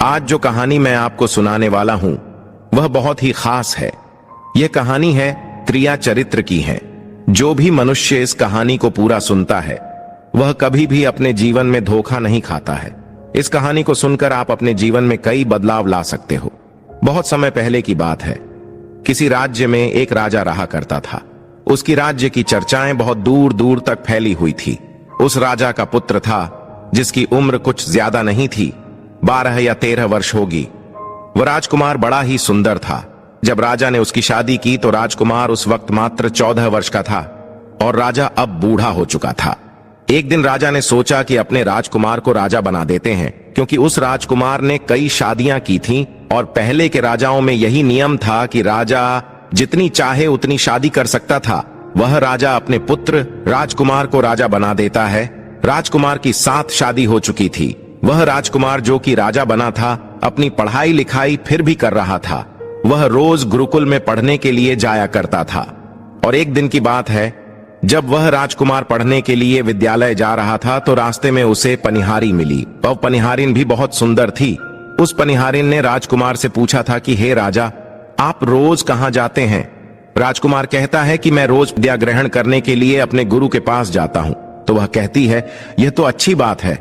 आज जो कहानी मैं आपको सुनाने वाला हूं वह बहुत ही खास है। यह कहानी है त्रिया चरित्र की है। जो भी मनुष्य इस कहानी को पूरा सुनता है वह कभी भी अपने जीवन में धोखा नहीं खाता है। इस कहानी को सुनकर आप अपने जीवन में कई बदलाव ला सकते हो। बहुत समय पहले की बात है। किसी राज्य में एक राजा रहा करता था। उसकी राज्य की चर्चाएं बहुत दूर दूर तक फैली हुई थी। उस राजा का पुत्र था जिसकी उम्र कुछ ज्यादा नहीं थी, 12 या 13 वर्ष होगी। वह राजकुमार बड़ा ही सुंदर था। जब राजा ने उसकी शादी की तो राजकुमार उस वक्त मात्र 14 वर्ष का था और राजा अब बूढ़ा हो चुका था। एक दिन राजा ने सोचा कि अपने राजकुमार को राजा बना देते हैं, क्योंकि उस राजकुमार ने कई शादियां की थीं और पहले के राजाओं में यही नियम था कि राजा जितनी चाहे उतनी शादी कर सकता था। वह राजा अपने पुत्र राजकुमार को राजा बना देता है। राजकुमार की 7 शादी हो चुकी थी। वह राजकुमार जो कि राजा बना था अपनी पढ़ाई लिखाई फिर भी कर रहा था। वह रोज गुरुकुल में पढ़ने के लिए जाया करता था। और एक दिन की बात है, जब वह राजकुमार पढ़ने के लिए विद्यालय जा रहा था तो रास्ते में उसे पनिहारी मिली। वह पनिहारिन भी बहुत सुंदर थी। उस पनिहारिन ने राजकुमार से पूछा था कि हे राजा, आप रोज कहां जाते हैं? राजकुमार कहता है कि मैं रोज विद्या ग्रहण करने के लिए अपने गुरु के पास जाता हूं। तो वह कहती है, यह तो अच्छी बात है,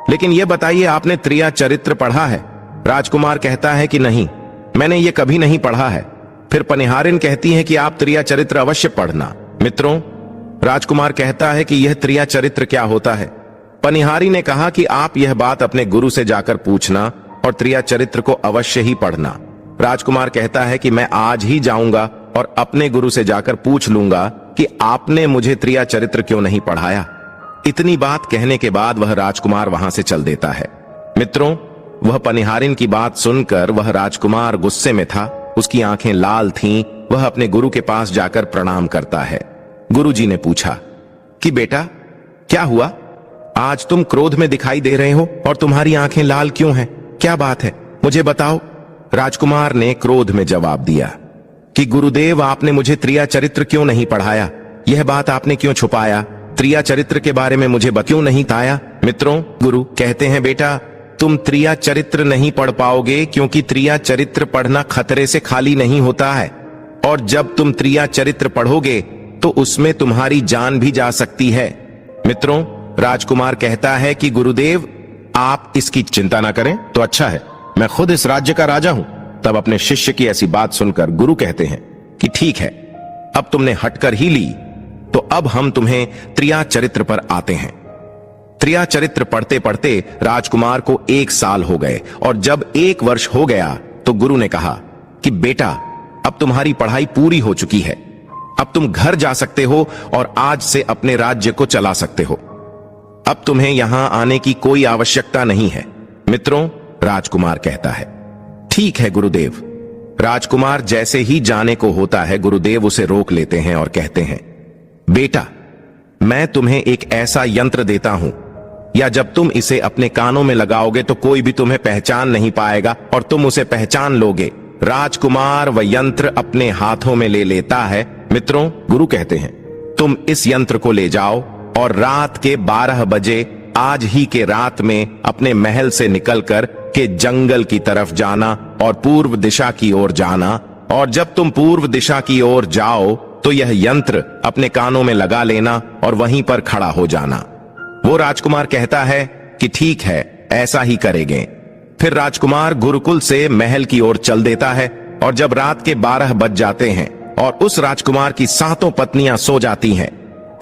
लेकिन यह बताइए आपने त्रिया चरित्र पढ़ा है? राजकुमार कहता है कि नहीं, मैंने ये कभी नहीं पढ़ा है। फिर पनिहारिन कहती है कि आप त्रिया चरित्र अवश्य पढ़ना। मित्रों, राजकुमार कहता है कि यह त्रिया चरित्र क्या होता है? पनिहारी ने कहा कि आप यह बात अपने गुरु से जाकर पूछना और त्रिया चरित्र को अवश्य ही पढ़ना। राजकुमार कहता है कि मैं आज ही जाऊंगा और अपने गुरु से जाकर पूछ लूंगा कि आपने मुझे त्रिया चरित्र क्यों नहीं पढ़ाया। इतनी बात कहने के बाद वह राजकुमार वहां से चल देता है। मित्रों, वह पनिहारिन की बात सुनकर वह राजकुमार गुस्से में था। उसकी आंखें लाल थीं। वह अपने गुरु के पास जाकर प्रणाम करता है। गुरुजी ने पूछा कि बेटा, क्या हुआ? आज तुम क्रोध में दिखाई दे रहे हो और तुम्हारी आंखें लाल क्यों हैं? क्या बात है, मुझे बताओ। राजकुमार ने क्रोध में जवाब दिया कि गुरुदेव, आपने मुझे त्रिया चरित्र क्यों नहीं पढ़ाया? यह बात आपने क्यों छुपाया? त्रिया चरित्र के बारे में मुझे क्यों नहीं बताया? मित्रों, गुरु कहते हैं, बेटा, तुम त्रिया चरित्र नहीं पढ़ पाओगे क्योंकि त्रिया चरित्र पढ़ना खतरे से खाली नहीं होता है। और जब तुम त्रिया चरित्र पढ़ोगे तो उसमें तुम्हारी जान भी जा सकती है। मित्रों, राजकुमार कहता है कि गुरुदेव, आप इसकी चिंता ना करें तो अच्छा है, मैं खुद इस राज्य का राजा हूं। तब अपने शिष्य की ऐसी बात सुनकर गुरु कहते हैं कि ठीक है, अब तुमने हटकर ही ली, तो अब हम तुम्हें त्रिया चरित्र पर आते हैं। त्रिया चरित्र पढ़ते पढ़ते राजकुमार को 1 साल हो गए और जब 1 वर्ष हो गया तो गुरु ने कहा कि बेटा, अब तुम्हारी पढ़ाई पूरी हो चुकी है। अब तुम घर जा सकते हो और आज से अपने राज्य को चला सकते हो। अब तुम्हें यहां आने की कोई आवश्यकता नहीं है। मित्रों, राजकुमार कहता है, ठीक है गुरुदेव। राजकुमार जैसे ही जाने को होता है, गुरुदेव उसे रोक लेते हैं और कहते हैं, बेटा, मैं तुम्हें एक ऐसा यंत्र देता हूं, या जब तुम इसे अपने कानों में लगाओगे तो कोई भी तुम्हें पहचान नहीं पाएगा और तुम उसे पहचान लोगे। राजकुमार वह यंत्र अपने हाथों में ले लेता है। मित्रों, गुरु कहते हैं, तुम इस यंत्र को ले जाओ और रात के 12 बजे आज ही के रात में अपने महल से निकलकर के जंगल की तरफ जाना और पूर्व दिशा की ओर जाना। और जब तुम पूर्व दिशा की ओर जाओ तो यह यंत्र अपने कानों में लगा लेना और वहीं पर खड़ा हो जाना। वो राजकुमार कहता है कि ठीक है, ऐसा ही करेंगे। फिर राजकुमार गुरुकुल से महल की ओर चल देता है और जब रात के 12 बज जाते हैं और उस राजकुमार की 7 पत्नियां सो जाती हैं,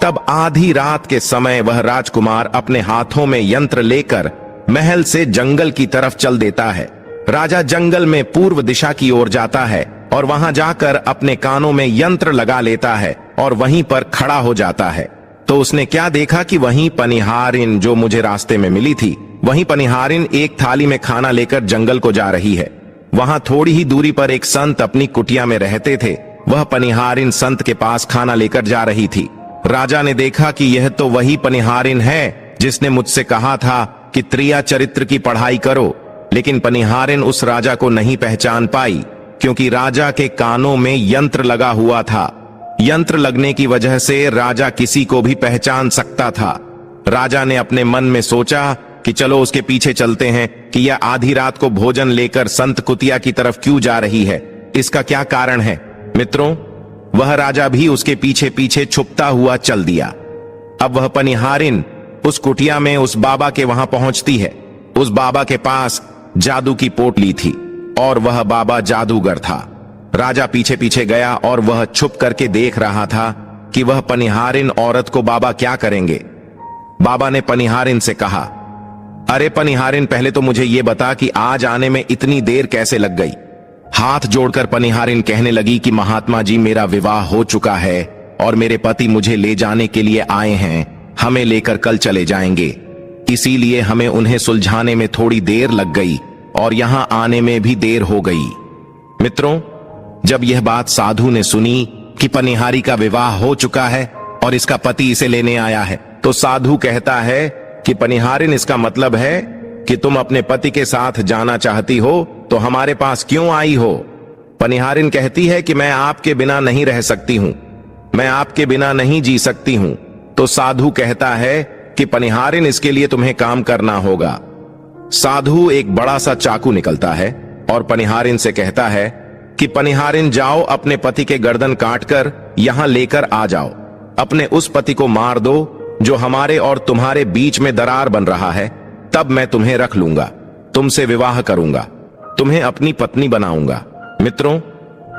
तब आधी रात के समय वह राजकुमार अपने हाथों में यंत्र लेकर महल से जंगल की तरफ चल देता है। राजा जंगल में पूर्व दिशा की ओर जाता है और वहां जाकर अपने कानों में यंत्र लगा लेता है और वहीं पर खड़ा हो जाता है। तो उसने क्या देखा कि वहीं पनिहारिन जो मुझे रास्ते में मिली थी, वहीं पनिहारिन एक थाली में खाना लेकर जंगल को जा रही है। वहां थोड़ी ही दूरी पर एक संत अपनी कुटिया में रहते थे। वह पनिहारिन संत के पास खाना लेकर जा रही थी। राजा ने देखा कि यह तो वही पनिहारिन है जिसने मुझसे कहा था कि त्रिया चरित्र की पढ़ाई करो। लेकिन पनिहारिन उस राजा को नहीं पहचान पाई, क्योंकि राजा के कानों में यंत्र लगा हुआ था। यंत्र लगने की वजह से राजा किसी को भी पहचान सकता था। राजा ने अपने मन में सोचा कि चलो उसके पीछे चलते हैं कि यह आधी रात को भोजन लेकर संत कुतिया की तरफ क्यों जा रही है, इसका क्या कारण है। मित्रों, वह राजा भी उसके पीछे पीछे छुपता हुआ चल दिया। अब वह पनिहारिन उस कुटिया में उस बाबा के वहां पहुंचती है। उस बाबा के पास जादू की पोटली थी और वह बाबा जादूगर था। राजा पीछे पीछे गया और वह छुप करके देख रहा था कि वह पनिहारिन औरत को बाबा क्या करेंगे। बाबा ने पनिहारिन से कहा, अरे पनिहारिन, पहले तो मुझे यह बता कि आज आने में इतनी देर कैसे लग गई। हाथ जोड़कर पनिहारिन कहने लगी कि महात्मा जी, मेरा विवाह हो चुका है और मेरे पति मुझे ले जाने के लिए आए हैं। हमें लेकर कल चले जाएंगे, इसीलिए हमें उन्हें सुलझाने में थोड़ी देर लग गई और यहां आने में भी देर हो गई। मित्रों, जब यह बात साधु ने सुनी कि पनिहारी का विवाह हो चुका है और इसका पति इसे लेने आया है, तो साधु कहता है कि पनिहारिन, इसका मतलब है कि तुम अपने पति के साथ जाना चाहती हो, तो हमारे पास क्यों आई हो। पनिहारिन कहती है कि मैं आपके बिना नहीं रह सकती हूं, मैं आपके बिना नहीं जी सकती हूं। तो साधु कहता है कि पनिहारिन, इसके लिए तुम्हें काम करना होगा। साधु एक बड़ा सा चाकू निकलता है और पनिहारिन से कहता है कि पनिहारिन, जाओ अपने पति के गर्दन काटकर यहां लेकर आ जाओ। अपने उस पति को मार दो जो हमारे और तुम्हारे बीच में दरार बन रहा है, तब मैं तुम्हें रख लूंगा, तुमसे विवाह करूंगा, तुम्हें अपनी पत्नी बनाऊंगा। मित्रों,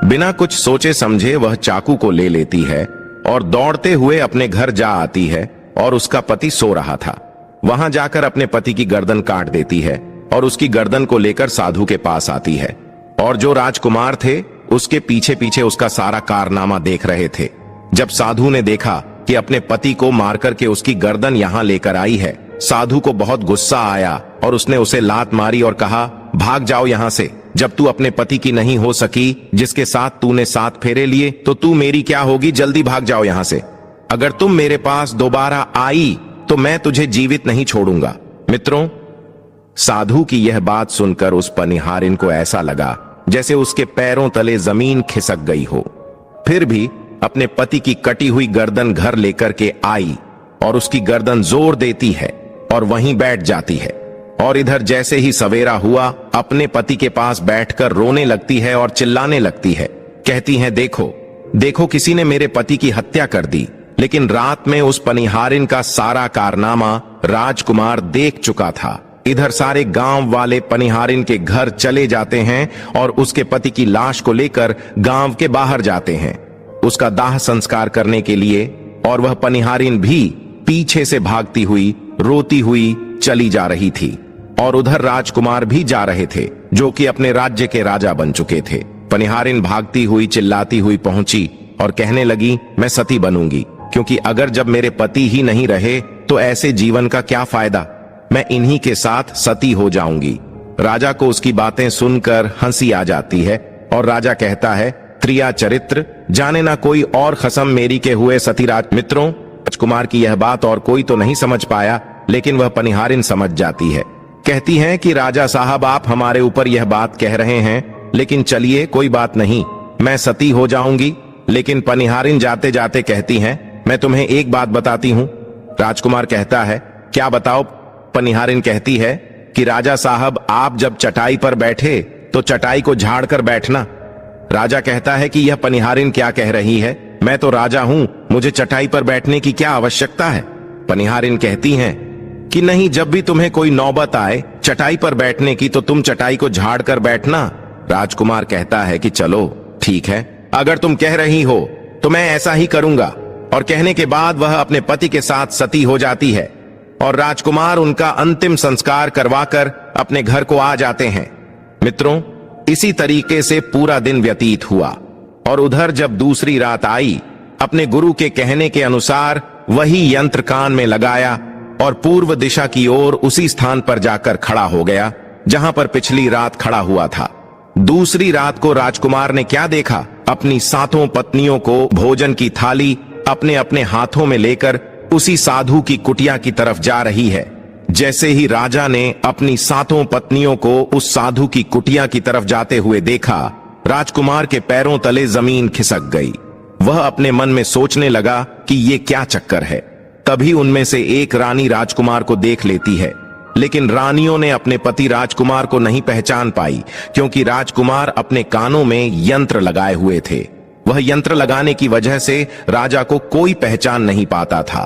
बिना कुछ सोचे समझे वह चाकू को ले लेती है और दौड़ते हुए अपने घर जा आती है और उसका पति सो रहा था। वहां जाकर अपने पति की गर्दन काट देती है और उसकी गर्दन को लेकर साधु के पास आती है। और जो राजकुमार थे उसके पीछे पीछे उसका सारा कारनामा देख रहे थे। जब साधु ने देखा कि अपने पति को मार करके उसकी गर्दन यहां लेकर आई है, साधु को बहुत गुस्सा आया और उसने उसे लात मारी और कहा, भाग जाओ यहां से। जब तू अपने पति की नहीं हो सकी, जिसके साथ तूने 7 फेरे लिए, तो तू मेरी क्या होगी। जल्दी भाग जाओ यहां से। अगर तुम मेरे पास दोबारा आई तो मैं तुझे जीवित नहीं छोड़ूंगा। मित्रों, साधु की यह बात सुनकर उस पनिहारिन को ऐसा लगा जैसे उसके पैरों तले जमीन खिसक गई हो। फिर भी अपने पति की कटी हुई गर्दन घर लेकर के आई और उसकी गर्दन जोर देती है और वहीं बैठ जाती है। और इधर जैसे ही सवेरा हुआ, अपने पति के पास बैठकर रोने लगती है और चिल्लाने लगती है। कहती है, देखो देखो, किसी ने मेरे पति की हत्या कर दी। लेकिन रात में उस पनिहारिन का सारा कारनामा राजकुमार देख चुका था। इधर सारे गांव वाले पनिहारिन के घर चले जाते हैं और उसके पति की लाश को लेकर गांव के बाहर जाते हैं उसका दाह संस्कार करने के लिए। और वह पनिहारिन भी पीछे से भागती हुई रोती हुई चली जा रही थी। और उधर राजकुमार भी जा रहे थे जो कि अपने राज्य के राजा बन चुके थे। पनिहारिन भागती हुई चिल्लाती हुई पहुंची और कहने लगी, मैं सती बनूंगी, क्योंकि अगर जब मेरे पति ही नहीं रहे तो ऐसे जीवन का क्या फायदा। मैं इन्हीं के साथ सती हो जाऊंगी। राजा को उसकी बातें सुनकर हंसी आ जाती है और राजा कहता है, त्रिया चरित्र, जाने ना कोई और खसम मेरी के हुए सतीराज। मित्रों, राजकुमार की यह बात और कोई तो नहीं समझ पाया, लेकिन वह पनिहारिन समझ जाती है। कहती है कि राजा साहब, आप हमारे ऊपर यह बात कह रहे हैं, लेकिन चलिए कोई बात नहीं, मैं सती हो जाऊंगी। लेकिन पनिहारिन जाते जाते कहती हैं, मैं तुम्हें एक बात बताती हूं। राजकुमार कहता है, क्या बताओ। पनिहारिन कहती है कि राजा साहब, आप जब चटाई पर बैठे तो चटाई को झाड़ कर बैठना। राजा कहता है कि यह पनिहारिन क्या कह रही है, मैं तो राजा हूं, मुझे चटाई पर बैठने की क्या आवश्यकता है। पनिहारिन कहती हैं कि नहीं, जब भी तुम्हें कोई नौबत आए चटाई पर बैठने की तो तुम चटाई को झाड़ कर बैठना। राजकुमार कहता है कि चलो ठीक है, अगर तुम कह रही हो तो मैं ऐसा ही करूंगा। और कहने के बाद वह अपने पति के साथ सती हो जाती है और राजकुमार उनका अंतिम संस्कार करवाकर अपने घर को आ जाते हैं। मित्रों, इसी तरीके से पूरा दिन व्यतीत हुआ और उधर जब दूसरी रात आई, अपने गुरु के कहने के अनुसार वही यंत्र कान में लगाया और पूर्व दिशा की ओर उसी स्थान पर जाकर खड़ा हो गया जहां पर पिछली रात खड़ा हुआ था। दूसरी रात को राजकुमार ने क्या देखा, अपनी 7 पत्नियों को भोजन की थाली अपने अपने हाथों में लेकर उसी साधु की कुटिया की तरफ जा रही है। जैसे ही राजा ने अपनी 7 पत्नियों को उस साधु की कुटिया की तरफ जाते हुए देखा, राजकुमार के पैरों तले जमीन खिसक गई। वह अपने मन में सोचने लगा कि ये क्या चक्कर है। तभी उनमें से एक रानी राजकुमार को देख लेती है लेकिन रानियों ने अपने पति राजकुमार को नहीं पहचान पाई, क्योंकि राजकुमार अपने कानों में यंत्र लगाए हुए थे। वह यंत्र लगाने की वजह से राजा को कोई पहचान नहीं पाता था।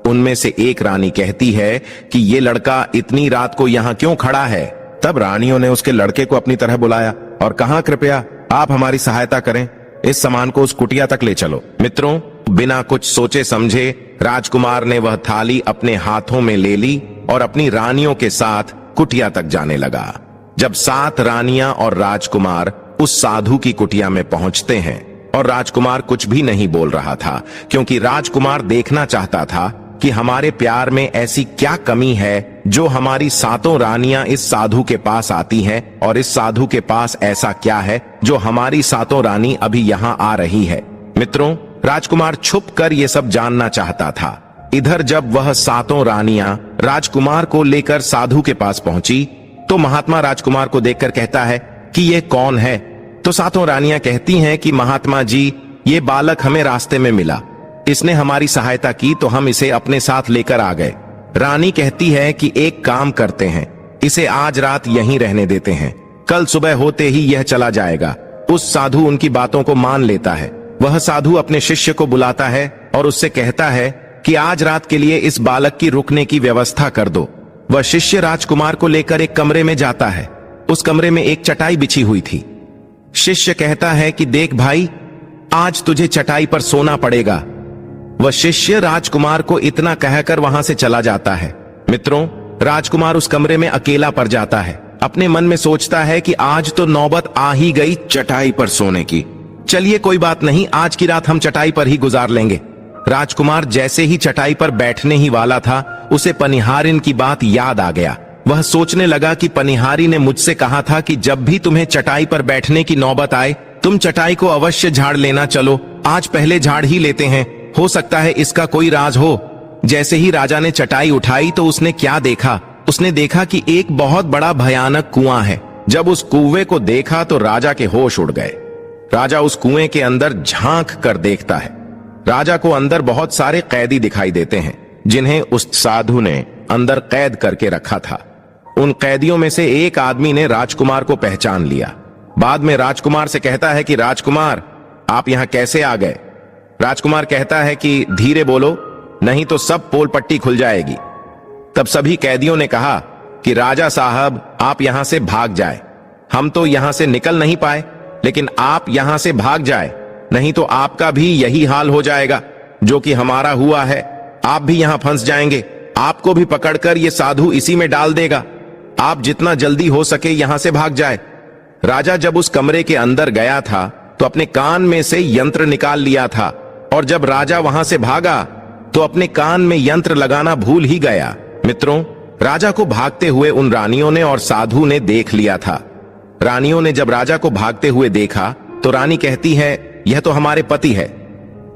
उनमें से एक रानी कहती है कि ये लड़का इतनी रात को यहाँ क्यों खड़ा है। तब रानियों ने उसके लड़के को अपनी तरह बुलाया और कहा, कृपया आप हमारी सहायता करें, इस सामान को उस कुटिया तक ले चलो। मित्रों, बिना कुछ सोचे समझे राजकुमार ने वह थाली अपने हाथों में ले ली और अपनी रानियों के साथ कुटिया तक जाने लगा। जब 7 रानियां और राजकुमार उस साधु की कुटिया में पहुंचते हैं और राजकुमार कुछ भी नहीं बोल रहा था, क्योंकि राजकुमार देखना चाहता था कि हमारे प्यार में ऐसी क्या कमी है जो हमारी 7 रानियां इस साधु के पास आती हैं, और इस साधु के पास ऐसा क्या है जो हमारी 7 रानी अभी यहां आ रही है। मित्रों, राजकुमार छुप कर ये सब जानना चाहता था। इधर जब वह 7 रानियां राजकुमार को लेकर साधु के पास पहुंची तो महात्मा राजकुमार को देखकर कहता है कि ये कौन है। तो 7 रानियां कहती हैं कि महात्मा जी, ये बालक हमें रास्ते में मिला, इसने हमारी सहायता की तो हम इसे अपने साथ लेकर आ गए। रानी कहती है कि एक काम करते हैं, इसे आज रात यहीं रहने देते हैं, कल सुबह होते ही यह चला जाएगा। उस साधु उनकी बातों को मान लेता है। वह साधु अपने शिष्य को बुलाता है और उससे कहता है कि आज रात के लिए इस बालक की रुकने की व्यवस्था कर दो। वह शिष्य राजकुमार को लेकर एक कमरे में जाता है। उस कमरे में एक चटाई बिछी हुई थी। शिष्य कहता है कि देख भाई, आज तुझे चटाई पर सोना पड़ेगा। वह शिष्य राजकुमार को इतना कहकर वहां से चला जाता है। मित्रों, राजकुमार उस कमरे में अकेला पड़ जाता है। अपने मन में सोचता है कि आज तो नौबत आ ही गई चटाई पर सोने की। चलिए कोई बात नहीं, आज की रात हम चटाई पर ही गुजार लेंगे। राजकुमार जैसे ही चटाई पर बैठने ही वाला था, उसे पनिहारिन की बात याद आ गया। वह सोचने लगा कि पनिहारी ने मुझसे कहा था कि जब भी तुम्हें चटाई पर बैठने की नौबत आए, तुम चटाई को अवश्य झाड़ लेना। चलो आज पहले झाड़ ही लेते हैं, हो सकता है इसका कोई राज हो। जैसे ही राजा ने चटाई उठाई तो उसने क्या देखा? उसने देखा कि एक बहुत बड़ा भयानक कुआं है। जब उस कुएं को देखा तो राजा के होश उड़ गए। राजा उस कुएं के अंदर झांक कर देखता है। राजा को अंदर बहुत सारे कैदी दिखाई देते हैं, जिन्हें उस साधु ने अंदर कैद करके रखा था। उन कैदियों में से एक आदमी ने राजकुमार को पहचान लिया। बाद में राजकुमार से कहता है कि राजकुमार, आप यहां कैसे आ गए? राजकुमार कहता है कि धीरे बोलो, नहीं तो सब पोल पट्टी खुल जाएगी। तब सभी कैदियों ने कहा कि राजा साहब, आप यहां से भाग जाए। हम तो यहां से निकल नहीं पाए, लेकिन आप यहां से भाग जाए, नहीं तो आपका भी यही हाल हो जाएगा जो कि हमारा हुआ है। आप भी यहां फंस जाएंगे, आपको भी पकड़कर ये साधु इसी में डाल देगा। आप जितना जल्दी हो सके यहां से भाग जाए। राजा जब उस कमरे के अंदर गया था तो अपने कान में से यंत्र निकाल लिया था, और जब राजा वहां से भागा तो अपने कान में यंत्र लगाना भूल ही गया। मित्रों, राजा को भागते हुए उन रानियों ने और साधु ने देख लिया था। रानियों ने जब राजा को भागते हुए देखा तो रानी कहती है, यह तो हमारे पति है।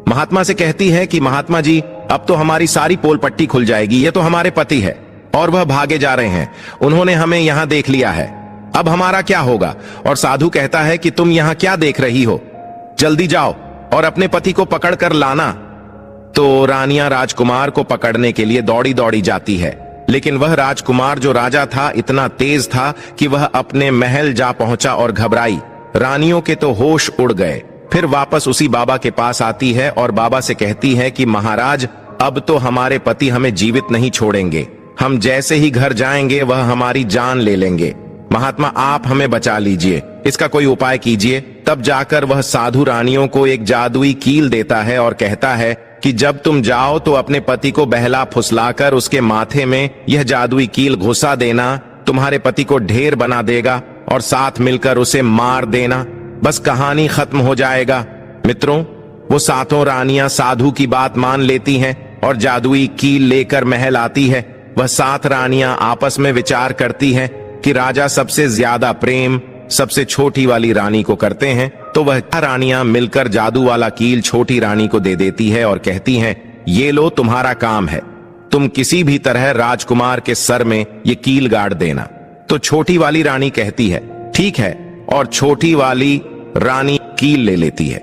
महात्मा से कहती है कि महात्मा जी, अब तो हमारी सारी पोल पट्टी खुल जाएगी, यह तो हमारे पति है और वह भागे जा रहे हैं। उन्होंने हमें यहां देख लिया है, अब हमारा क्या होगा? और साधु कहता है कि तुम यहां क्या देख रही हो, जल्दी जाओ और अपने पति को पकड़ कर लाना। तो रानियां राजकुमार को पकड़ने के लिए दौड़ी दौड़ी जाती है, लेकिन वह राजकुमार जो राजा था इतना तेज था कि वह अपने महल जा पहुंचा और घबराई। रानियों के तो होश उड़ गए। फिर वापस उसी बाबा के पास आती है और बाबा से कहती है कि महाराज, अब तो हमारे पति हमें जीवित नहीं छोड़ेंगे, हम जैसे ही घर जाएंगे वह हमारी जान ले लेंगे। महात्मा, आप हमें बचा लीजिए, इसका कोई उपाय कीजिए। तब जाकर वह साधु रानियों को एक जादुई कील देता है और कहता है कि जब तुम जाओ तो अपने पति को बहला फुसलाकर उसके माथे में यह जादुई कील घुसा देना, तुम्हारे पति को ढेर बना देगा और साथ मिलकर उसे मार देना, बस कहानी खत्म हो जाएगा। मित्रों, वो 7 रानियां साधु की बात मान लेती हैं और जादुई कील लेकर महल आती है। वह 7 रानियां आपस में विचार करती हैं कि राजा सबसे ज्यादा प्रेम सबसे छोटी वाली रानी को करते हैं, तो वह रानियां मिलकर जादू वाला कील छोटी रानी को दे देती है और कहती हैं, ये लो तुम्हारा काम है, तुम किसी भी तरह राजकुमार के सर में ये कील गाड़ देना। तो छोटी वाली रानी कहती है ठीक है, और छोटी वाली रानी कील ले लेती है।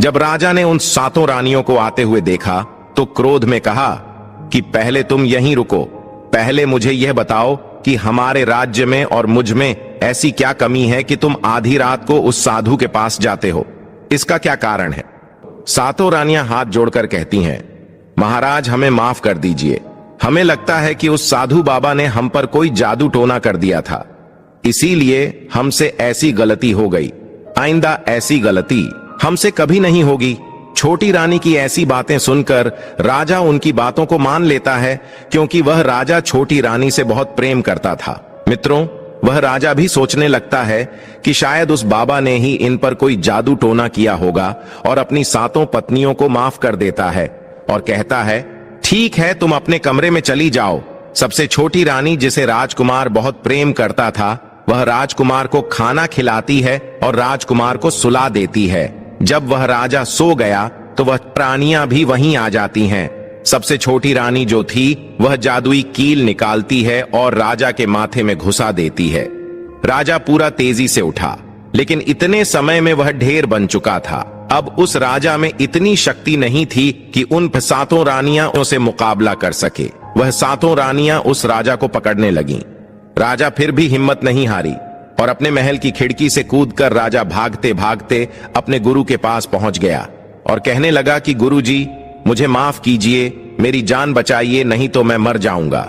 जब राजा ने उन 7 रानियों को आते हुए देखा तो क्रोध में कहा कि पहले तुम यहीं रुको, पहले मुझे यह बताओ कि हमारे राज्य में और मुझ में ऐसी क्या कमी है कि तुम आधी रात को उस साधु के पास जाते हो? इसका क्या कारण है? सातों रानियां हाथ जोड़कर कहती हैं, महाराज हमें माफ कर दीजिए। हमें लगता है कि उस साधु बाबा ने हम पर कोई जादू टोना कर दिया था, इसीलिए हमसे ऐसी गलती हो गई। आइंदा ऐसी गलती हमसे कभी नहीं होगी। छोटी रानी की ऐसी बातें सुनकर राजा उनकी बातों को मान लेता है, क्योंकि वह राजा छोटी रानी से बहुत प्रेम करता था। मित्रों, वह राजा भी सोचने लगता है कि शायद उस बाबा ने ही इन पर कोई जादू टोना किया होगा और अपनी सातों पत्नियों को माफ कर देता है और कहता है, ठीक है, तुम अपने कमरे में चली जाओ। सबसे छोटी रानी, जिसे राजकुमार बहुत प्रेम करता था, वह राजकुमार को खाना खिलाती है और राजकुमार को सुला देती है। जब वह राजा सो गया तो वह रानियां भी वहीं आ जाती हैं। सबसे छोटी रानी जो थी वह जादुई कील निकालती है और राजा के माथे में घुसा देती है। राजा पूरा तेजी से उठा, लेकिन इतने समय में वह ढेर बन चुका था। अब उस राजा में इतनी शक्ति नहीं थी कि उन सातों रानियां से मुकाबला कर सके। वह सातों रानियां उस राजा को पकड़ने लगीं। राजा फिर भी हिम्मत नहीं हारी और अपने महल की खिड़की से कूदकर राजा भागते भागते अपने गुरु के पास पहुंच गया और कहने लगा कि गुरुजी, मुझे माफ कीजिए, मेरी जान बचाइए, नहीं तो मैं मर जाऊंगा।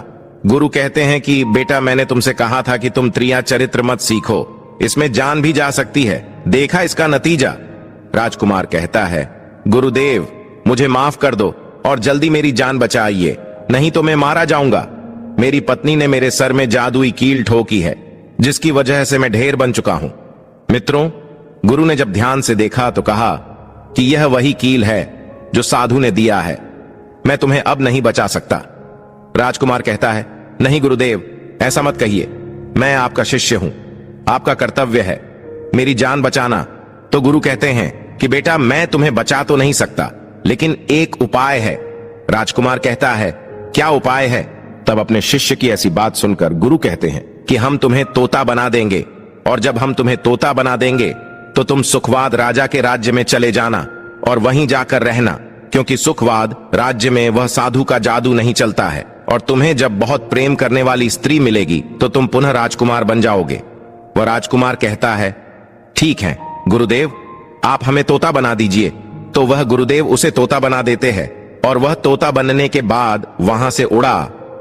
गुरु कहते हैं कि बेटा, मैंने तुमसे कहा था कि तुम त्रिया चरित्र मत सीखो, इसमें जान भी जा सकती है, देखा इसका नतीजा। राजकुमार कहता है, गुरुदेव मुझे माफ कर दो और जल्दी मेरी जान बचाइए, नहीं तो मैं मारा जाऊंगा। मेरी पत्नी ने मेरे सर में जादुई कील ठोकी है, जिसकी वजह से मैं ढेर बन चुका हूं। मित्रों, गुरु ने जब ध्यान से देखा तो कहा कि यह वही कील है जो साधु ने दिया है, मैं तुम्हें अब नहीं बचा सकता। राजकुमार कहता है, नहीं गुरुदेव, ऐसा मत कहिए, मैं आपका शिष्य हूं, आपका कर्तव्य है मेरी जान बचाना। तो गुरु कहते हैं कि बेटा, मैं तुम्हें बचा तो नहीं सकता, लेकिन एक उपाय है। राजकुमार कहता है, क्या उपाय है? तब अपने शिष्य की ऐसी बात सुनकर गुरु कहते हैं कि हम तुम्हें तोता बना देंगे, और जब हम तुम्हें तोता बना देंगे तो तुम सुखवाद राजा के राज्य में चले जाना और वहीं जाकर रहना, क्योंकि सुखवाद राज्य में वह साधु का जादू नहीं चलता है, और तुम्हें जब बहुत प्रेम करने वाली स्त्री मिलेगी तो तुम पुनः राजकुमार बन जाओगे। वह राजकुमार कहता है, ठीक है गुरुदेव, आप हमें तोता बना दीजिए। तो वह गुरुदेव उसे तोता बना देते हैं और वह तोता बनने के बाद वहां से उड़ा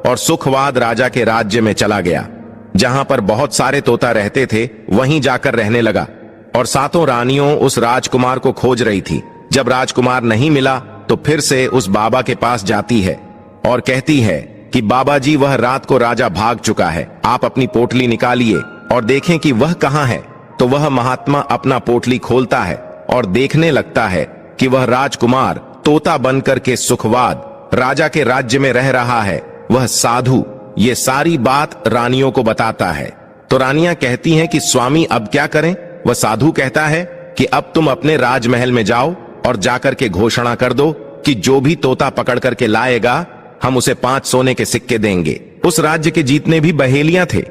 और सुखवाद राजा के राज्य में चला गया। जहां पर बहुत सारे तोता रहते थे वहीं जाकर रहने लगा, और सातों रानियों उस राजकुमार को खोज रही थी। जब राजकुमार नहीं मिला तो फिर से उस बाबा के पास जाती है और कहती है कि बाबा जी, वह रात को राजा भाग चुका है, आप अपनी पोटली निकालिए और देखें कि वह कहां है। तो वह महात्मा अपना पोटली खोलता है और देखने लगता है कि वह राजकुमार तोता बनकर के सुखवाद राजा के राज्य में रह रहा है। वह साधु ये सारी बात रानियों को बताता है। तो रानियां कहती हैं कि स्वामी, अब क्या करें? वह साधु कहता है कि अब तुम अपने राजमहल में जाओ और जाकर के घोषणा कर दो कि जो भी तोता पकड़ करके लाएगा हम उसे 5 सोने के सिक्के देंगे। उस राज्य के जितने भी बहेलियां थे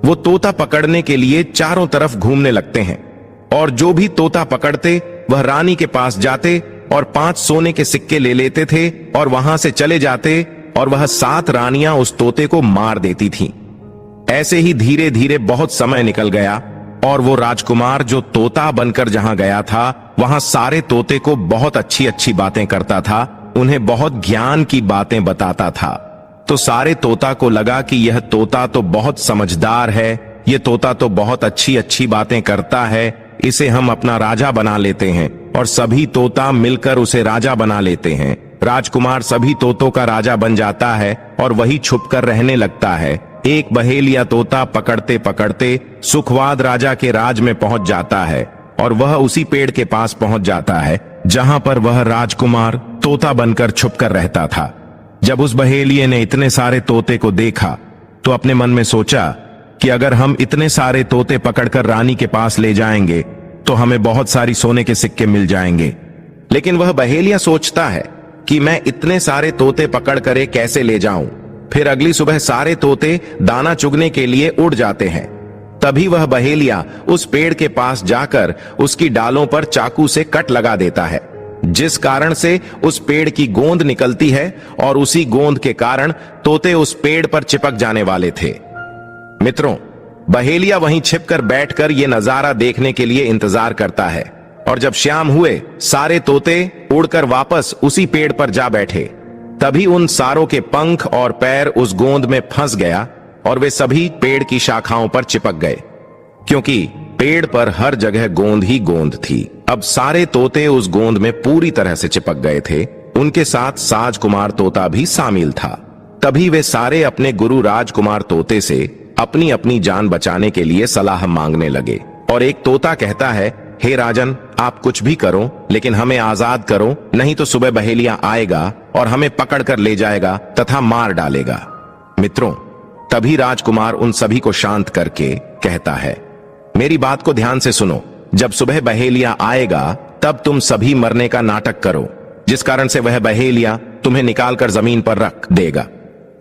वो तोता पकड़ने के लिए चारों तरफ घूमने लगते हैं, और जो भी तोता पकड़ते वह रानी के पास जाते और 5 सोने के सिक्के ले लेते थे और वहां से चले जाते, और वह 7 रानियां उस तोते को मार देती थीं। ऐसे ही धीरे धीरे बहुत समय निकल गया, और वो राजकुमार जो तोता बनकर जहां गया था वहां सारे तोते को बहुत अच्छी अच्छी बातें करता था, उन्हें बहुत ज्ञान की बातें बताता था। तो सारे तोता को लगा कि यह तोता तो बहुत समझदार है, यह तोता तो बहुत अच्छी अच्छी बातें करता है, इसे हम अपना राजा बना लेते हैं। और सभी तोता मिलकर उसे राजा बना लेते हैं। राजकुमार सभी तोतों का राजा बन जाता है और वही छुपकर रहने लगता है। एक बहेलिया तोता पकड़ते पकड़ते सुखवाद राजा के राज में पहुंच जाता है, और वह उसी पेड़ के पास पहुंच जाता है जहां पर वह राजकुमार तोता बनकर छुपकर रहता था। जब उस बहेलिये ने इतने सारे तोते को देखा तो अपने मन में सोचा कि अगर हम इतने सारे तोते पकड़कर रानी के पास ले जाएंगे तो हमें बहुत सारी सोने के सिक्के मिल जाएंगे। लेकिन वह बहेलिया सोचता है कि मैं इतने सारे तोते पकड़ कर कैसे ले जाऊं। फिर अगली सुबह सारे तोते दाना चुगने के लिए उड़ जाते हैं। तभी वह बहेलिया उस पेड़ के पास जाकर उसकी डालों पर चाकू से कट लगा देता है, जिस कारण से उस पेड़ की गोंद निकलती है, और उसी गोंद के कारण तोते उस पेड़ पर चिपक जाने वाले थे। मित्रों, बहेलिया वहीं छिपकर बैठकर ये नजारा देखने के लिए इंतजार करता है, और जब शाम हुए सारे तोते उड़कर वापस उसी पेड़ पर जा बैठे। तभी उन सारों के पंख और पैर उस गोंद में फंस गया और वे सभी पेड़ की शाखाओं पर चिपक गए, क्योंकि पेड़ पर हर जगह गोंद ही गोंद थी। अब सारे तोते उस गोंद में पूरी तरह से चिपक गए थे। उनके साथ साजकुमार तोता भी शामिल था। तभी वे सारे अपने गुरु राजकुमार तोते से अपनी अपनी जान बचाने के लिए सलाह मांगने लगे। और एक तोता कहता है, हे राजन, आप कुछ भी करो लेकिन हमें आजाद करो, नहीं तो सुबह बहेलिया आएगा और हमें पकड़कर ले जाएगा तथा मार डालेगा। मित्रों, तभी राजकुमार उन सभी को शांत करके कहता है, मेरी बात को ध्यान से सुनो। जब सुबह बहेलिया आएगा तब तुम सभी मरने का नाटक करो, जिस कारण से वह बहेलिया तुम्हें निकालकर जमीन पर रख देगा।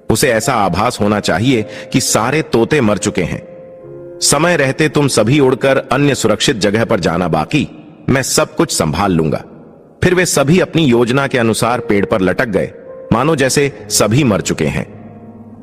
उसे ऐसा आभास होना चाहिए कि सारे तोते मर चुके हैं। समय रहते तुम सभी उड़कर अन्य सुरक्षित जगह पर जाना, बाकी मैं सब कुछ संभाल लूंगा। फिर वे सभी अपनी योजना के अनुसार पेड़ पर लटक गए, मानो जैसे सभी मर चुके हैं।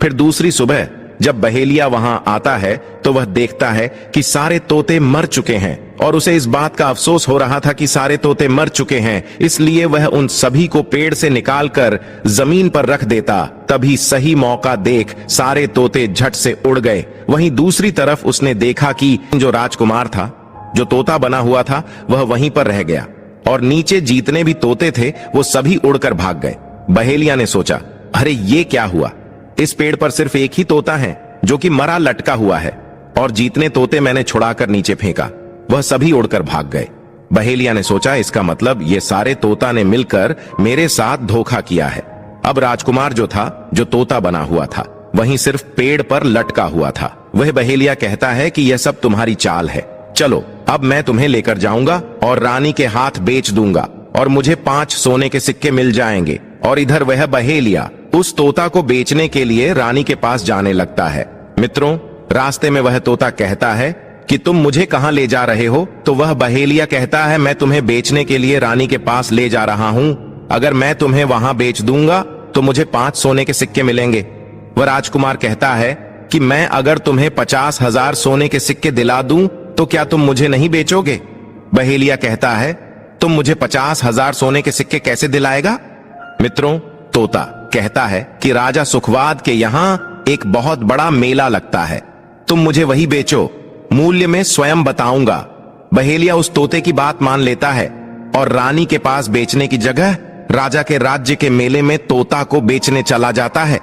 फिर दूसरी सुबह जब बहेलिया वहां आता है तो वह देखता है कि सारे तोते मर चुके हैं, और उसे इस बात का अफसोस हो रहा था कि सारे तोते मर चुके हैं, इसलिए वह उन सभी को पेड़ से निकालकर जमीन पर रख देता। तभी सही मौका देख सारे तोते झट से उड़ गए। वहीं दूसरी तरफ उसने देखा कि जो राजकुमार था, जो तोता बना हुआ था, वह वहीं पर रह गया, और नीचे जितने भी तोते थे वो सभी उड़कर भाग गए। बहेलिया ने सोचा, अरे ये क्या हुआ, इस पेड़ पर सिर्फ एक ही तोता है जो कि मरा लटका हुआ है, और जितने तोते मैंने छुड़ाकर नीचे फेंका वह सभी उड़कर भाग गए। बहेलिया ने सोचा, इसका मतलब ये सारे तोता ने मिलकर मेरे साथ धोखा किया है। अब राजकुमार जो था, जो तोता बना हुआ था, वहीं सिर्फ पेड़ पर लटका हुआ था। वह बहेलिया कहता है कि यह सब तुम्हारी चाल है, चलो अब मैं तुम्हें लेकर जाऊंगा और रानी के हाथ बेच दूंगा और मुझे 5 सोने के सिक्के मिल जाएंगे। और इधर वह बहेलिया उस तोता को बेचने के लिए रानी के पास जाने लगता है। मित्रों, रास्ते में वह तोता कहता है कि तुम मुझे कहां ले जा रहे हो? तो वह बहेलिया कहता है, मैं तुम्हें बेचने के लिए रानी के पास ले जा रहा हूं। अगर मैं तुम्हें वहां बेच दूंगा तो मुझे 5 सोने के सिक्के मिलेंगे। वह राजकुमार कहता है कि मैं अगर तुम्हें 50,000 सोने के सिक्के दिला दूं तो क्या तुम मुझे नहीं बेचोगे? बहेलिया कहता है, तुम मुझे 50,000 सोने के सिक्के कैसे दिलाएगा? मित्रों, तोता कहता है कि राजा सुखवाद के यहां एक बहुत बड़ा मेला लगता है, तुम मुझे वही बेचो, मूल्य में स्वयं बताऊंगा। बहेलिया उस तोते की बात मान लेता है और रानी के पास बेचने की जगह राजा के राज्य के मेले में तोता को बेचने चला जाता है।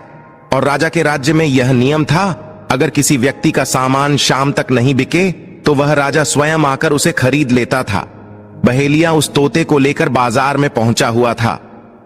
और राजा के राज्य में यह नियम था, अगर किसी व्यक्ति का सामान शाम तक नहीं बिके तो वह राजा स्वयं आकर उसे खरीद लेता था। बहेलिया उस तोते को लेकर बाजार में पहुंचा हुआ था।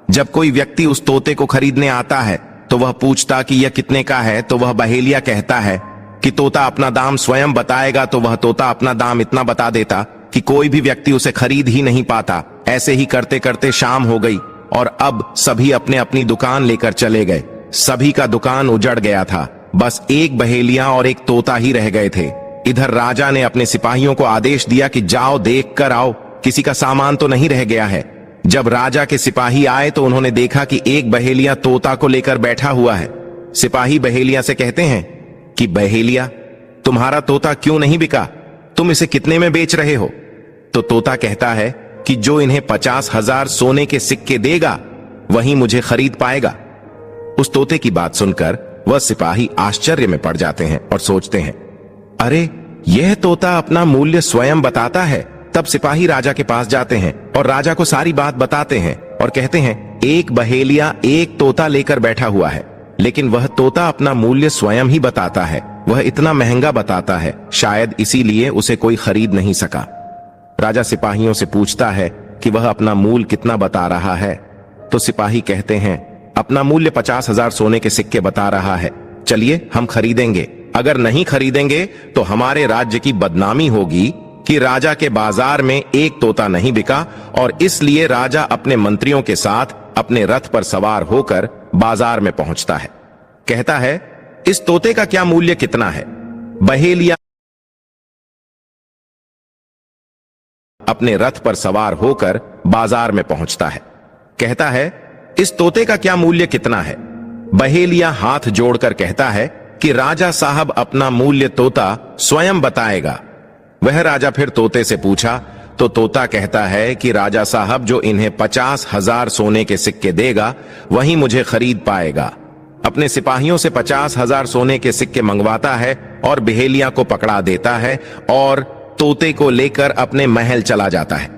जब कोई व्यक्ति उस तोते को खरीदने आता है तो वह पूछता कि यह कितने का है, तो वह बहेलिया कहता है कि तोता अपना दाम स्वयं बताएगा, तो वह तोता अपना दाम इतना बता देता कि कोई भी व्यक्ति उसे खरीद ही नहीं पाता। ऐसे ही करते करते शाम हो गई और अब सभी अपने अपनी दुकान लेकर चले गए। सभी का दुकान उजड़ गया था, बस एक बहेलिया और एक तोता ही रह गए थे। इधर राजा ने अपने सिपाहियों को आदेश दिया कि जाओ देख कर आओ, किसी का सामान तो नहीं रह गया है। जब राजा के सिपाही आए तो उन्होंने देखा कि एक बहेलिया तोता को लेकर बैठा हुआ है। सिपाही बहेलिया से कहते हैं कि बहेलिया, तुम्हारा तोता क्यों नहीं बिका? तुम इसे कितने में बेच रहे हो? तो तोता कहता है कि जो इन्हें 50,000 सोने के सिक्के देगा वही मुझे खरीद पाएगा। उस तोते की बात सुनकर वह सिपाही आश्चर्य में पड़ जाते हैं और सोचते हैं, अरे यह तोता अपना मूल्य स्वयं बताता है। तब सिपाही राजा के पास जाते हैं और राजा को सारी बात बताते हैं और कहते हैं, एक बहेलिया एक तोता लेकर बैठा हुआ है, लेकिन वह तोता अपना मूल्य स्वयं ही बताता है। वह इतना महंगा बताता है, शायद इसीलिए उसे कोई खरीद नहीं सका। राजा सिपाहियों से पूछता है कि वह अपना मूल्य कितना बता रहा है। तो सिपाही कहते हैं, अपना मूल्य 50,000 सोने के सिक्के बता रहा है, चलिए हम खरीदेंगे। अगर नहीं खरीदेंगे तो हमारे राज्य की बदनामी होगी कि राजा के बाजार में एक तोता नहीं बिका, और इसलिए राजा अपने मंत्रियों के साथ अपने रथ पर सवार होकर बाजार में पहुंचता है। कहता है, इस तोते का क्या मूल्य कितना है? बहेलिया अपने रथ पर सवार होकर बाजार में पहुंचता है। कहता है, इस तोते का क्या मूल्य कितना है? बहेलिया हाथ जोड़कर कहता है कि राजा साहब अपना मूल्य तोता स्वयं बताएगा। वह राजा फिर तोते से पूछा तो तोता कहता है कि राजा साहब जो इन्हें 50,000 सोने के सिक्के देगा वही मुझे खरीद पाएगा। अपने सिपाहियों से 50,000 सोने के सिक्के मंगवाता है और बिहेलिया को पकड़ा देता है और तोते को लेकर अपने महल चला जाता है।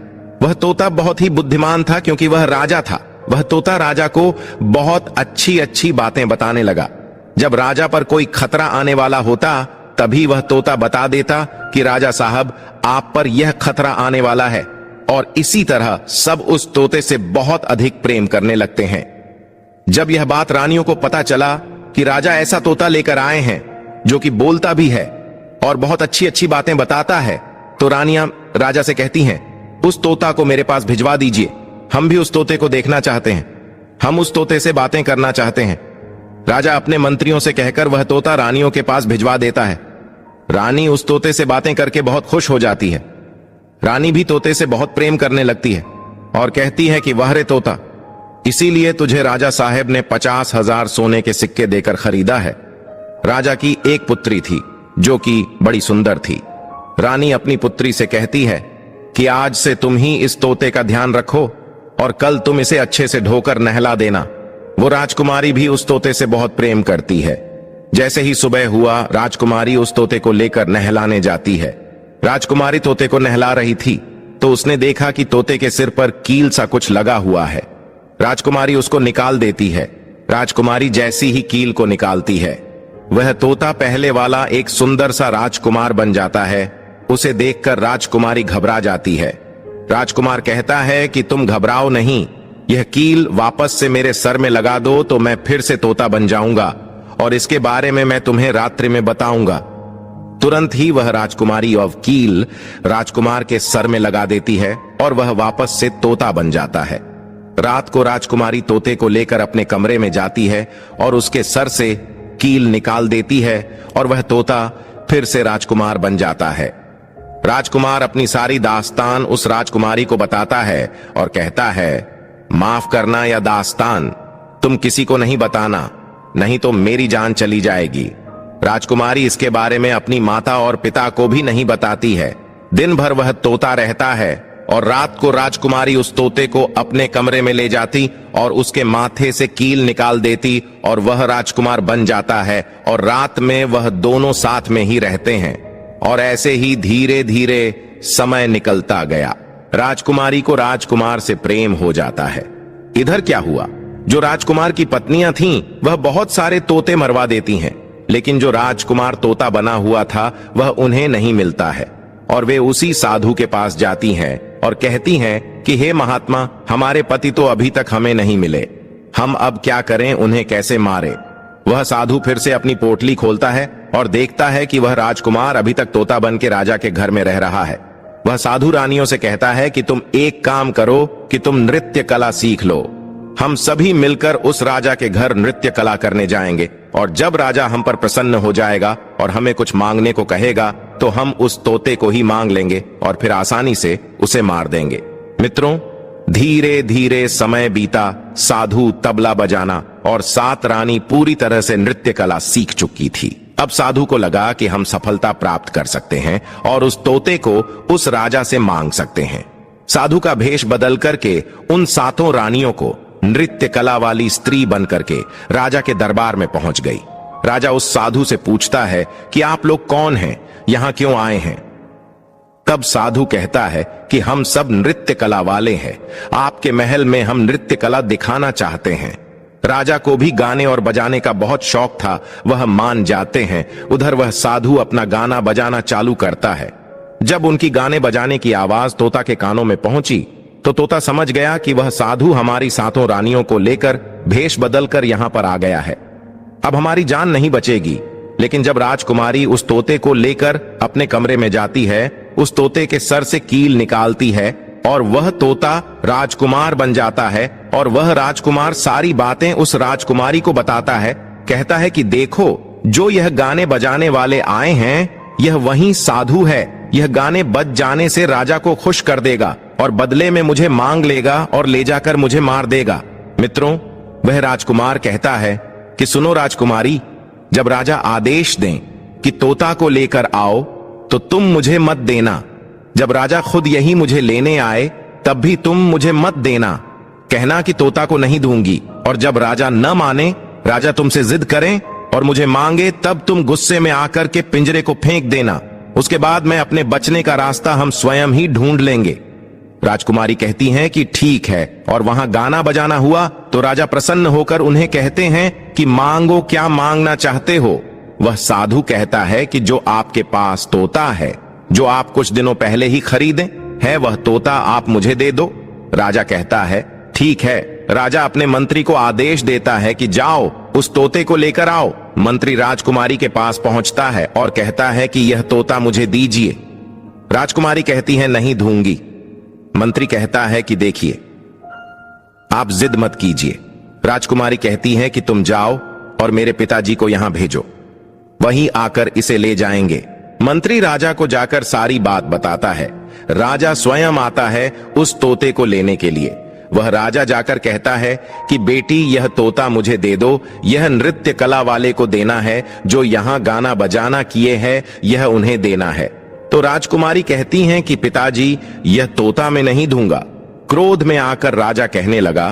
वह तोता बहुत ही बुद्धिमान था क्योंकि वह राजा था। वह तोता राजा को बहुत अच्छी अच्छी बातें बताने लगा। जब राजा पर कोई खतरा आने वाला होता तभी वह तोता बता देता कि राजा साहब आप पर यह खतरा आने वाला है, और इसी तरह सब उस तोते से बहुत अधिक प्रेम करने लगते हैं। जब यह बात रानियों को पता चला कि राजा ऐसा तोता लेकर आए हैं जो कि बोलता भी है और बहुत अच्छी अच्छी बातें बताता है, तो रानियां राजा से कहती हैं, उस तोता को मेरे पास भिजवा दीजिए, हम भी उस तोते को देखना चाहते हैं, हम उस तोते से बातें करना चाहते हैं। राजा अपने मंत्रियों से कहकर वह तोता रानियों के पास भिजवा देता है। रानी उस तोते से बातें करके बहुत खुश हो जाती है। रानी भी तोते से बहुत प्रेम करने लगती है और कहती है कि वह रे तोता, इसीलिए तुझे राजा साहब ने 50,000 सोने के सिक्के देकर खरीदा है। राजा की एक पुत्री थी जो कि बड़ी सुंदर थी। रानी अपनी पुत्री से कहती है कि आज से तुम ही इस तोते का ध्यान रखो और कल तुम इसे अच्छे से धोकर नहला देना। वो राजकुमारी भी उस तोते से बहुत प्रेम करती है। जैसे ही सुबह हुआ, राजकुमारी उस तोते को लेकर नहलाने जाती है। राजकुमारी तोते को नहला रही थी तो उसने देखा कि तोते के सिर पर कील सा कुछ लगा हुआ है। राजकुमारी उसको निकाल देती है। राजकुमारी जैसी ही कील को निकालती है, वह तोता पहले वाला एक सुंदर सा राजकुमार बन जाता है। उसे देखकर राजकुमारी घबरा जाती है। राजकुमार कहता है कि तुम घबराओ नहीं, यह कील वापस से मेरे सर में लगा दो तो मैं फिर से तोता बन जाऊंगा और इसके बारे में मैं तुम्हें रात्रि में बताऊंगा। तुरंत ही वह राजकुमारी और कील राजकुमार के सर में लगा देती है और वह वापस से तोता बन जाता है। रात को राजकुमारी तोते को लेकर अपने कमरे में जाती है और उसके सर से कील निकाल देती है और वह तोता फिर से राजकुमार बन जाता है। राजकुमार अपनी सारी दास्तान उस राजकुमारी को बताता है और कहता है, माफ करना या दास्तान तुम किसी को नहीं बताना, नहीं तो मेरी जान चली जाएगी। राजकुमारी इसके बारे में अपनी माता और पिता को भी नहीं बताती है। दिन भर वह तोता रहता है और रात को राजकुमारी उस तोते को अपने कमरे में ले जाती और उसके माथे से कील निकाल देती और वह राजकुमार बन जाता है और रात में वह दोनों साथ में ही रहते हैं। और ऐसे ही धीरे धीरे समय निकलता गया। राजकुमारी को राजकुमार से प्रेम हो जाता है। इधर क्या हुआ, जो राजकुमार की पत्नियां थीं, वह बहुत सारे तोते मरवा देती हैं, लेकिन जो राजकुमार तोता बना हुआ था वह उन्हें नहीं मिलता है और वे उसी साधु के पास जाती हैं और कहती हैं कि हे महात्मा, हमारे पति तो अभी तक हमें नहीं मिले, हम अब क्या करें, उन्हें कैसे मारे। वह साधु फिर से अपनी पोटली खोलता है और देखता है कि वह राजकुमार अभी तक तोता बन के राजा के घर में रह रहा है। वह साधु रानियों से कहता है कि तुम एक काम करो कि तुम नृत्य कला सीख लो, हम सभी मिलकर उस राजा के घर नृत्य कला करने जाएंगे और जब राजा हम पर प्रसन्न हो जाएगा और हमें कुछ मांगने को कहेगा तो हम उस तोते को ही मांग लेंगे और फिर आसानी से उसे मार देंगे। मित्रों, धीरे धीरे समय बीता। साधु तबला बजाना और सात रानी पूरी तरह से नृत्य कला सीख चुकी थी। अब साधु को लगा कि हम सफलता प्राप्त कर सकते हैं और उस तोते को उस राजा से मांग सकते हैं। साधु का भेष बदल करके उन सातों रानियों को नृत्य कला वाली स्त्री बन करके राजा के दरबार में पहुंच गई। राजा उस साधु से पूछता है कि आप लोग कौन हैं, यहां क्यों आए हैं। तब साधु कहता है कि हम सब नृत्य कला वाले हैं, आपके महल में हम नृत्य कला दिखाना चाहते हैं। राजा को भी गाने और बजाने का बहुत शौक था, वह मान जाते हैं। उधर वह साधु अपना गाना बजाना चालू करता है। जब उनकी गाने बजाने की आवाज तोता के कानों में पहुंची तो तोता समझ गया कि वह साधु हमारी सातों रानियों को लेकर भेष बदलकर यहां पर आ गया है, अब हमारी जान नहीं बचेगी। लेकिन जब राजकुमारी उस तोते को लेकर अपने कमरे में जाती है, उस तोते के सर से कील निकालती है और वह तोता राजकुमार बन जाता है और वह राजकुमार सारी बातें उस राजकुमारी को बताता है। कहता है कि देखो, जो यह गाने बजाने वाले आए हैं यह वही साधु है, यह गाने बज जाने से राजा को खुश कर देगा और बदले में मुझे मांग लेगा और ले जाकर मुझे मार देगा। मित्रों, वह राजकुमार कहता है कि सुनो राजकुमारी, जब राजा आदेश दें कि तोता को लेकर आओ तो तुम मुझे मत देना। जब राजा खुद यही मुझे लेने आए तब भी तुम मुझे मत देना। कहना कि तोता को नहीं दूंगी, और जब राजा न माने, राजा तुमसे जिद करें और मुझे मांगे, तब तुम गुस्से में आकर के पिंजरे को फेंक देना। उसके बाद मैं अपने बचने का रास्ता हम स्वयं ही ढूंढ लेंगे। राजकुमारी कहती हैं कि ठीक है, और वहां गाना बजाना हुआ तो राजा प्रसन्न होकर उन्हें कहते हैं कि मांगो, क्या मांगना चाहते हो। वह साधु कहता है कि जो आपके पास तोता है, जो आप कुछ दिनों पहले ही खरीदे है, वह तोता आप मुझे दे दो। राजा कहता है ठीक है। राजा अपने मंत्री को आदेश देता है कि जाओ उस तोते को लेकर आओ। मंत्री राजकुमारी के पास पहुंचता है और कहता है कि यह तोता मुझे दीजिए। राजकुमारी कहती है नहीं दूंगी। मंत्री कहता है कि देखिए, आप जिद मत कीजिए। राजकुमारी कहती है कि तुम जाओ और मेरे पिताजी को यहां भेजो, वहीं आकर इसे ले जाएंगे। मंत्री राजा को जाकर सारी बात बताता है। राजा स्वयं आता है उस तोते को लेने के लिए। वह राजा जाकर कहता है कि बेटी, यह तोता मुझे दे दो। यह नृत्य कला वाले को देना है, जो यहां गाना बजाना किए हैं, यह उन्हें देना है। तो राजकुमारी कहती हैं कि पिताजी, यह तोता मैं नहीं दूंगा। क्रोध में आकर राजा कहने लगा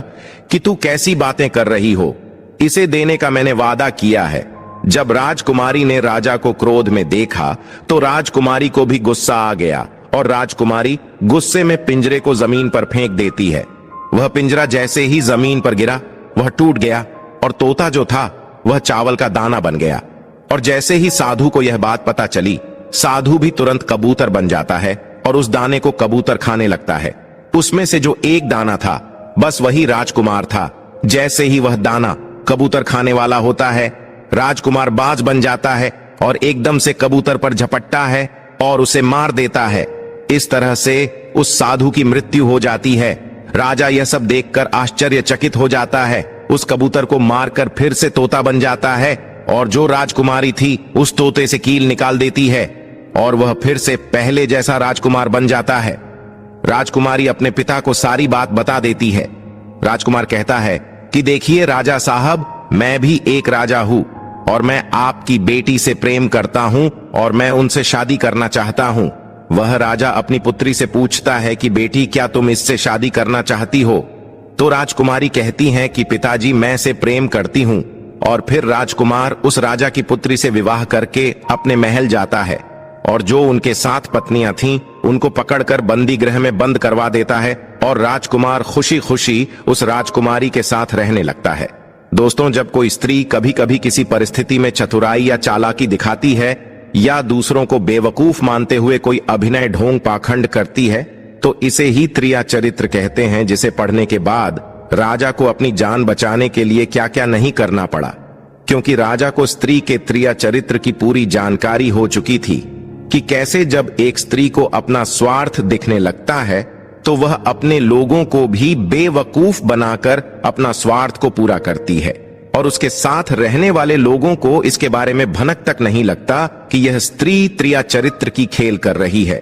कि तू कैसी बातें कर रही हो, इसे देने का मैंने वादा किया है। जब राजकुमारी ने राजा को क्रोध में देखा तो राजकुमारी को भी गुस्सा आ गया, और राजकुमारी गुस्से में पिंजरे को जमीन पर फेंक देती है। वह पिंजरा जैसे ही जमीन पर गिरा, वह टूट गया, और तोता जो था वह चावल का दाना बन गया। और जैसे ही साधु को यह बात पता चली, साधु भी तुरंत कबूतर बन जाता है और उस दाने को कबूतर खाने लगता है। उसमें से जो एक दाना था, बस वही राजकुमार था। जैसे ही वह दाना कबूतर खाने वाला होता है, राजकुमार बाज बन जाता है और एकदम से कबूतर पर झपटता है और उसे मार देता है। इस तरह से उस साधु की मृत्यु हो जाती है। राजा यह सब देखकर आश्चर्यचकित हो जाता है। उस कबूतर को मारकर फिर से तोता बन जाता है, और जो राजकुमारी थी उस तोते से कील निकाल देती है, और वह फिर से पहले जैसा राजकुमार बन जाता है। राजकुमारी अपने पिता को सारी बात बता देती है। राजकुमार कहता है कि देखिए राजा साहब, मैं भी एक राजा हूं, और मैं आपकी बेटी से प्रेम करता हूं, और मैं उनसे शादी करना चाहता हूं। वह राजा अपनी पुत्री से पूछता है कि बेटी, क्या तुम इससे शादी करना चाहती हो? तो राजकुमारी कहती हैं कि पिताजी, मैं से प्रेम करती हूं। और फिर राजकुमार उस राजा की पुत्री से विवाह करके अपने महल जाता है, और जो उनके 7 पत्नियां थीं उनको पकड़कर बंदी गृह में बंद करवा देता है, और राजकुमार खुशी खुशी उस राजकुमारी के साथ रहने लगता है। दोस्तों, जब कोई स्त्री कभी कभी किसी परिस्थिति में चतुराई या चालाकी दिखाती है, या दूसरों को बेवकूफ मानते हुए कोई अभिनय ढोंग पाखंड करती है, तो इसे ही त्रिया चरित्र कहते हैं, जिसे पढ़ने के बाद राजा को अपनी जान बचाने के लिए क्या क्या नहीं करना पड़ा, क्योंकि राजा को स्त्री के त्रिया चरित्र की पूरी जानकारी हो चुकी थी कि कैसे जब एक स्त्री को अपना स्वार्थ दिखने लगता है तो वह अपने लोगों को भी बेवकूफ बनाकर अपना स्वार्थ को पूरा करती है, और उसके साथ रहने वाले लोगों को इसके बारे में भनक तक नहीं लगता कि यह स्त्री त्रिया चरित्र की खेल कर रही है।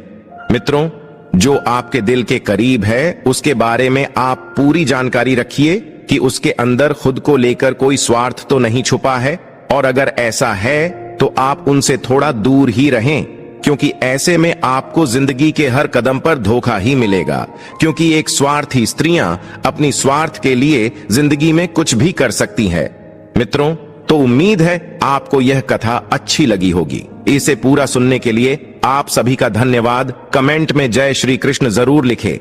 मित्रों, जो आपके दिल के करीब है उसके बारे में आप पूरी जानकारी रखिए कि उसके अंदर खुद को लेकर कोई स्वार्थ तो नहीं छुपा है, और अगर ऐसा है तो आप उनसे थोड़ा दूर ही रहें, क्योंकि ऐसे में आपको जिंदगी के हर कदम पर धोखा ही मिलेगा, क्योंकि एक स्वार्थी स्त्रियां अपनी स्वार्थ के लिए जिंदगी में कुछ भी कर सकती हैं। मित्रों, तो उम्मीद है आपको यह कथा अच्छी लगी होगी। इसे पूरा सुनने के लिए आप सभी का धन्यवाद। कमेंट में जय श्री कृष्ण जरूर लिखें।